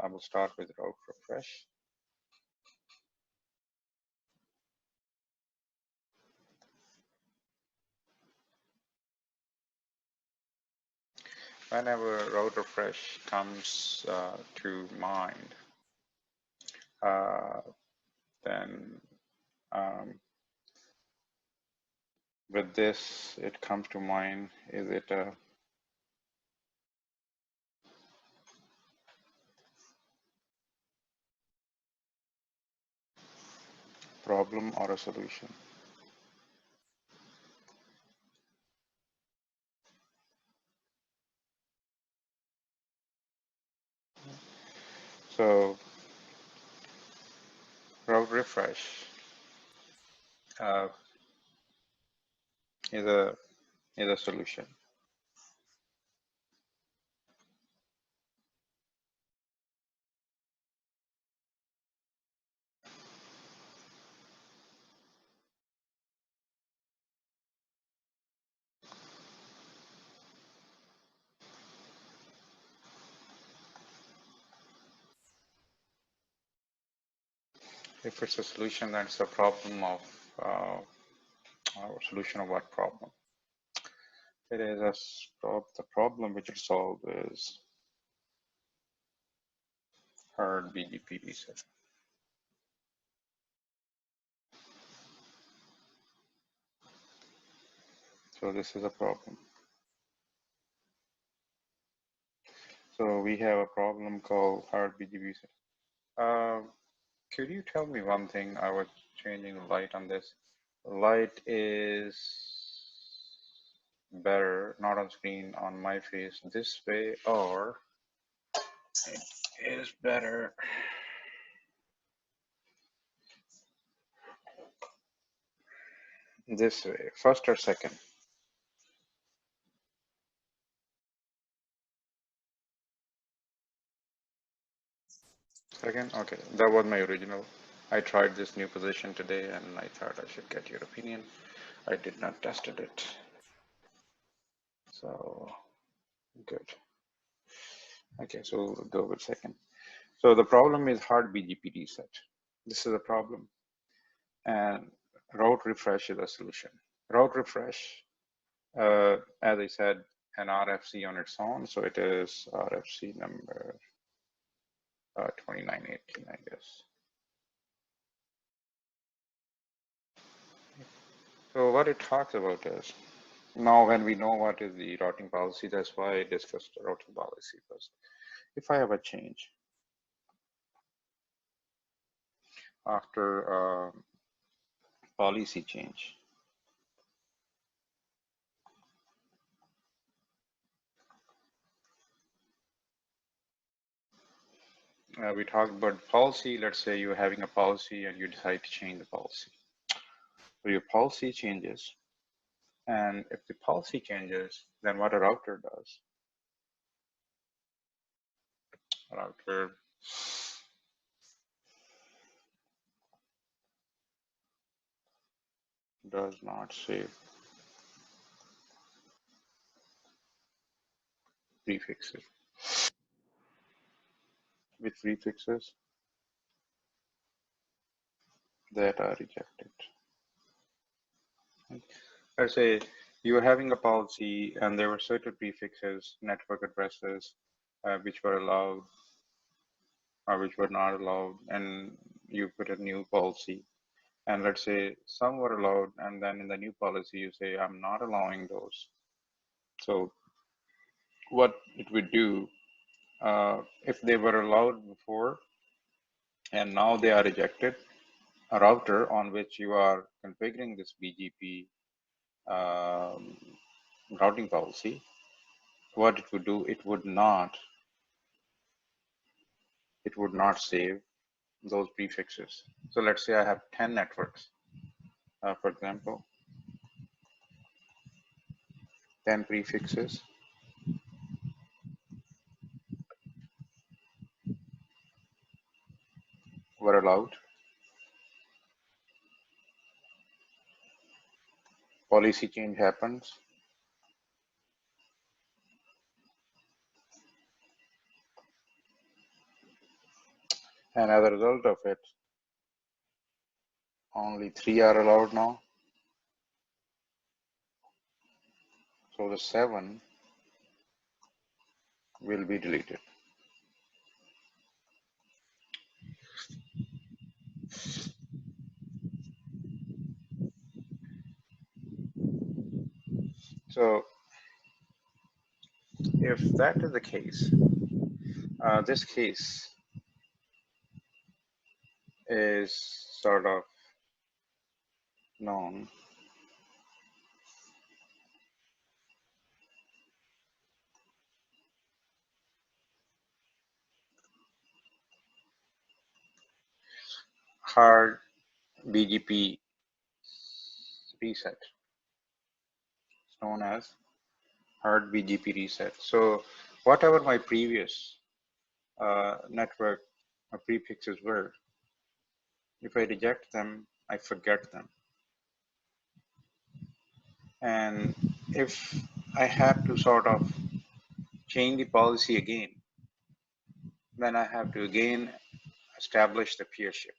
I will start with route refresh. Whenever route refresh comes to mind, then with this, it comes to mind, is it a problem or a solution? So route refresh is a solution. If it's a solution, then it's a problem of solution of what problem? It is the problem which is solved is hard BGP reset. So this is a problem. So we have a problem called hard BGP reset. Could you tell me one thing? I was changing the light on this. Light is better, not on screen, on my face this way, or it is better this way, first or second? Second, okay, that was my original. I tried this new position today and I thought I should get your opinion. I did not tested it. So good. Okay, so we'll go with second. So the problem is hard BGP reset. This is a problem. And route refresh is a solution. Route refresh, as I said, an RFC on its own. So it is RFC number 2918, I guess. So what it talks about is, now when we know what is the routing policy, that's why I discussed the routing policy first. If I have a change after policy change, we talked about policy. Let's say you're having a policy and you decide to change the policy. So your policy changes. And if the policy changes, then what a router does, a router does not save prefixes. With prefixes that are rejected. Let's say you were having a policy and there were certain prefixes, network addresses, which were allowed or which were not allowed, and you put a new policy. And let's say some were allowed, and then in the new policy, you say, I'm not allowing those. So what it would do, if they were allowed before and now they are rejected, a router on which you are configuring this BGP routing policy, what it would do, it would not save those prefixes. So let's say I have 10 networks, for example, 10 prefixes. Were allowed. Policy change happens. And as a result of it, only 3 are allowed now. So the 7 will be deleted. So if that is the case, this case is sort of known hard BGP reset. It's known as hard BGP reset. So whatever my previous network prefixes were, if I reject them, I forget them. And if I have to sort of change the policy again, then I have to again establish the peership.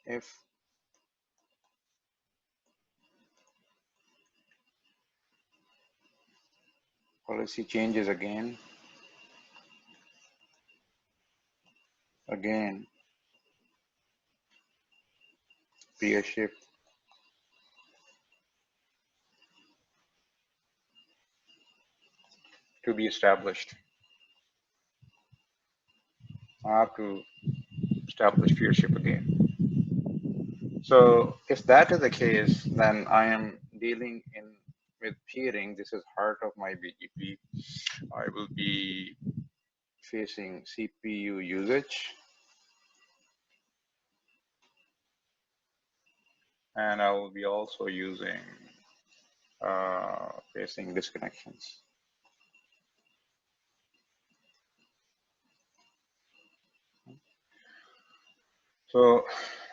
If policy changes again, peership, to be established. I have to establish peership again. So if that is the case, then I am dealing with peering. This is heart of my BGP. I will be facing CPU usage, and I will be also using facing disconnections. So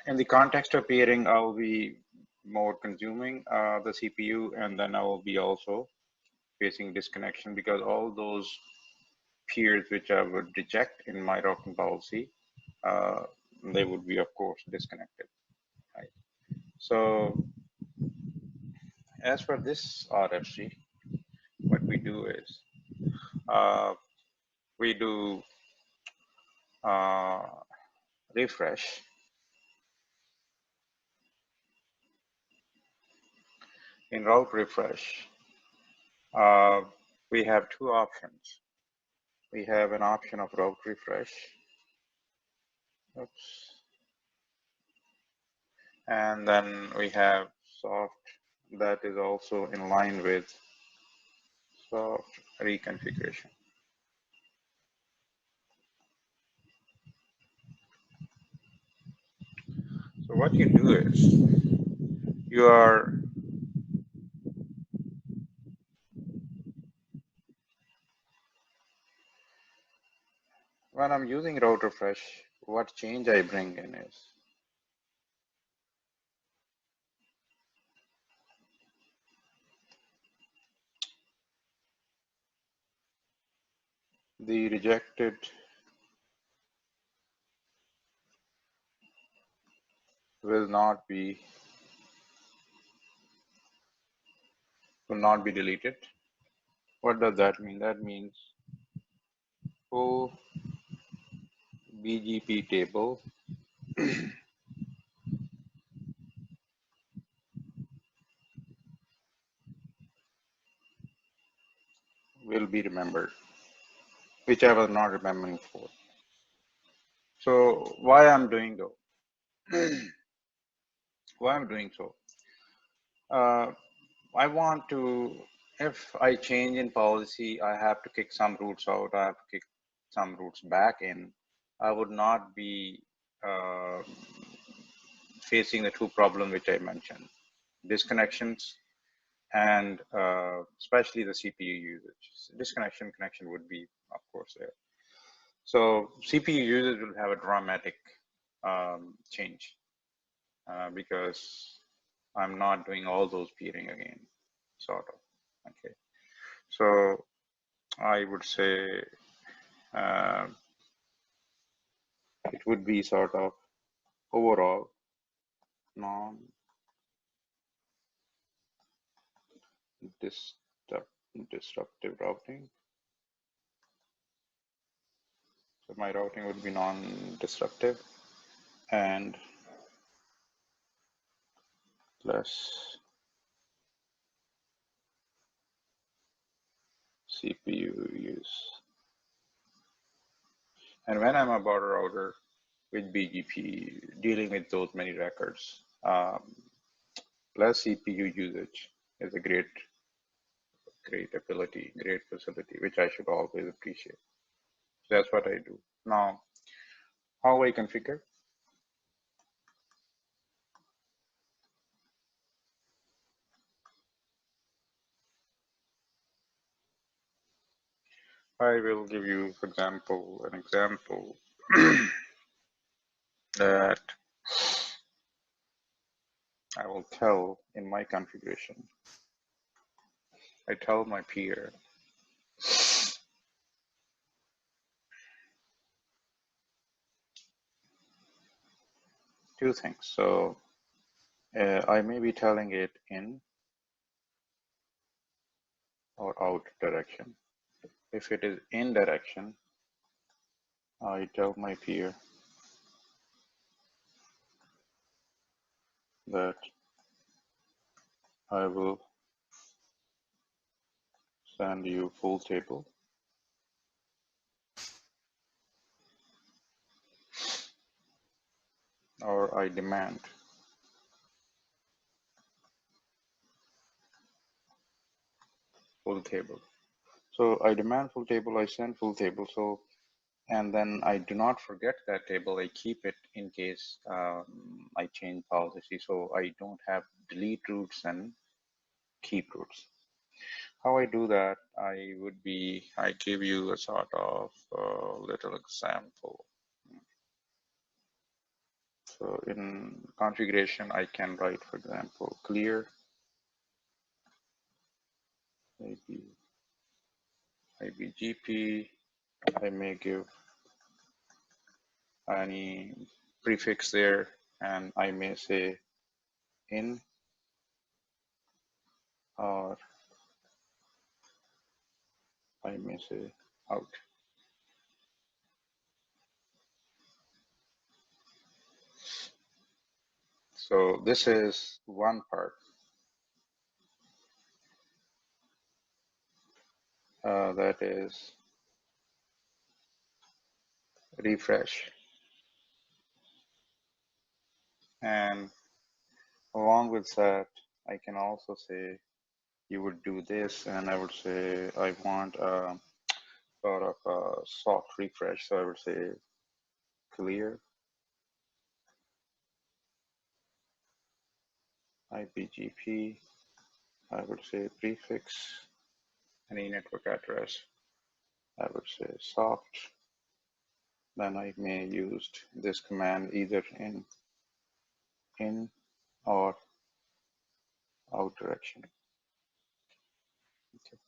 in the context of peering, I will be more consuming the CPU, and then I will be also facing disconnection, because all those peers which I would reject in my routing policy, they would be, of course, disconnected. Right? So as for this RFC, what we do is we do refresh. In route refresh, we have two options. We have an option of route refresh. Oops. And then we have soft, that is also in line with soft reconfiguration. So what you do is you are when I'm using route refresh, what change I bring in is the rejected will not be deleted. What does that mean? That means full BGP table will be remembered, which I was not remembering before. So why I'm doing though? Why I'm doing so? I want to, if I change in policy, I have to kick some routes out, I have to kick some routes back in. I would not be facing the two problems which I mentioned, disconnections and especially the CPU usage. Disconnection, connection would be, of course, there. So CPU usage will have a dramatic change because I'm not doing all those peering again, sort of. Okay. So I would say uh, it would be sort of overall non-disruptive routing. So my routing would be non-disruptive and less CPU use. And when I'm about a router with BGP dealing with those many records, less CPU usage is a great ability, great facility, which I should always appreciate. So that's what I do. Now, how I configure? I will give you, for example, an example that I will tell in my configuration. I tell my peer two things. So I may be telling it in or out direction. If it is in direction, I tell my peer that I will send you full table, or I demand full table. So I demand full table, I send full table. So, and then I do not forget that table. I keep it in case I change policy. So I don't have delete roots and keep roots. How I do that, I give you a sort of little example. So in configuration, I can write, for example, clear IBGP. I may give any prefix there, and I may say in or I may say out. So this is one part that is refresh. And along with that, I can also say you would do this, and I would say I want a sort of a soft refresh. So I would say clear IBGP. I would say prefix any network address. I would say soft. Then I may use this command either in or out direction. Okay.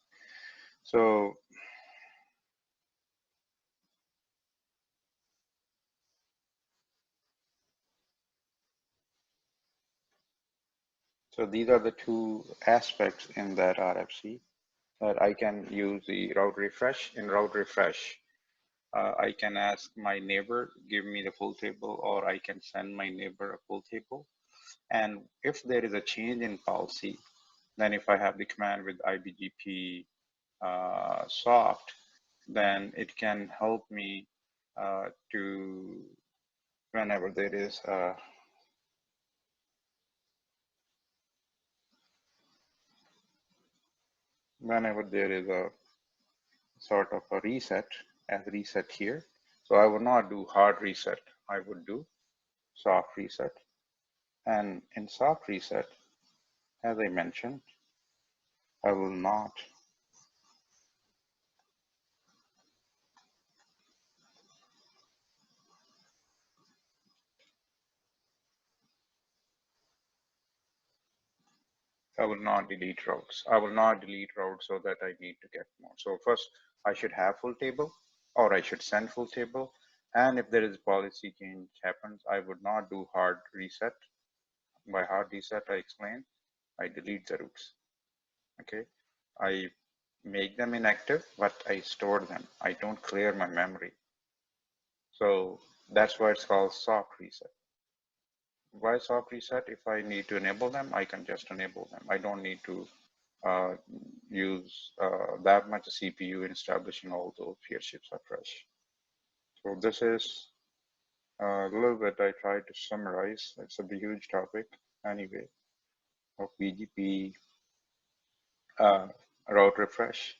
So these are the two aspects in that RFC that I can use the route refresh. In route refresh, I can ask my neighbor, give me the full table, or I can send my neighbor a full table. And if there is a change in policy, then if I have the command with IBGP soft, then it can help me to whenever there is a sort of a reset, as reset here. So I would not do hard reset. I would do soft reset. And in soft reset, as I mentioned, I will not delete routes. I will not delete routes so that I need to get more. So first, I should have full table, or I should send full table. And if there is policy change happens, I would not do hard reset. By hard reset, I explain, I delete the routes. Okay, I make them inactive, but I store them. I don't clear my memory. So that's why it's called soft reset. Why soft reset? If I need to enable them, I can just enable them. I don't need to uh, use that much CPU in establishing all those peer ships afresh. So this is a little bit I tried to summarize. It's a huge topic anyway of BGP route refresh.